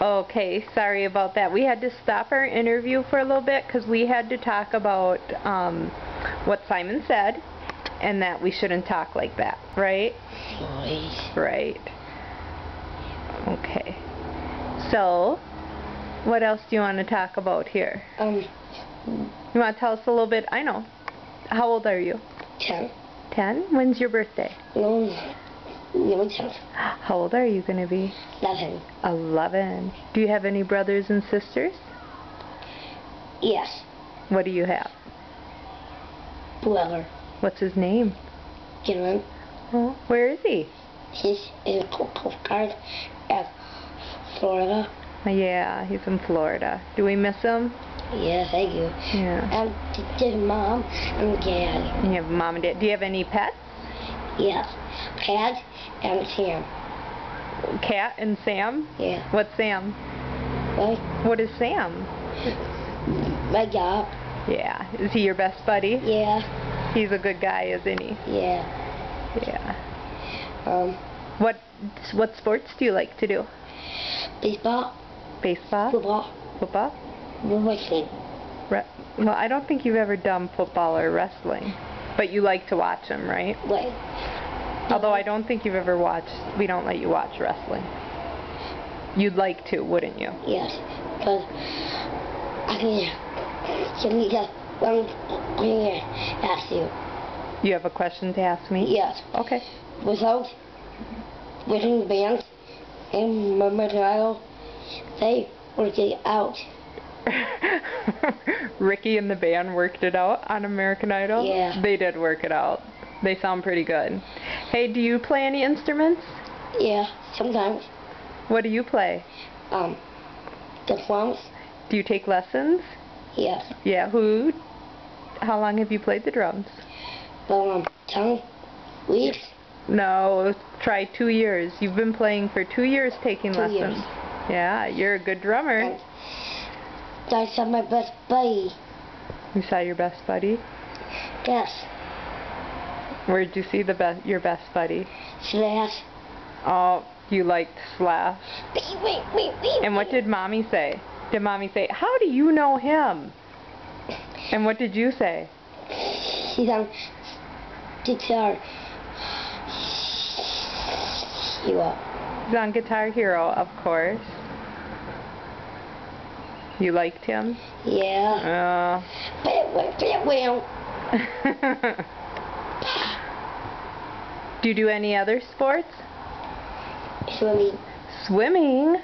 Okay, sorry about that. We had to stop our interview for a little bit because we had to talk about what Simon said and that we shouldn't talk like that, right? Right. Okay. So, what else do you want to talk about here? You want to tell us a little bit? I know. How old are you? 10. 10? When's your birthday? No, 10th. How old are you going to be? 11. 11. Do you have any brothers and sisters? Yes. What do you have? Brother. What's his name? Dylan. Oh, where is he? He's in a Coast Guard at Florida. Yeah, he's in Florida. Do we miss him? Yes, I do. Yeah. And his mom and dad. You have mom and dad. Do you have any pets? Yes. Pat and Sam. Cat and Sam? Yeah. What's Sam? What? What is Sam? My job. Yeah. Is he your best buddy? Yeah. He's a good guy, isn't he? Yeah. Yeah. What What sports do you like to do? Baseball. Baseball? Football. Football? Wrestling. Well, I don't think you've ever done football or wrestling, but you like to watch them, right? Wait. Although I don't think you've ever watched, we don't let you watch wrestling. You'd like to, wouldn't you? Yes. Because I can just one thing to ask you. You have a question to ask me? Yes. Okay. Without winning bands in Memorial, they worked it out. Ricky and the band worked it out on American Idol? Yeah. They did work it out. They sound pretty good. Hey, do you play any instruments? Yeah, sometimes. What do you play? The drums. Do you take lessons? Yes. Yeah, how long have you played the drums? 10 weeks. No, try 2 years. You've been playing for 2 years taking 2 lessons. years. Yeah, you're a good drummer. And I saw my best buddy. You saw your best buddy? Yes. Where'd you see your best buddy? Slash. Oh, you liked Slash. Wait. And what did Mommy say? Did Mommy say, how do you know him? And what did you say? He's on guitar. He's on Guitar Hero, of course. You liked him? Yeah. Wait. Do you do any other sports? Swimming. Swimming?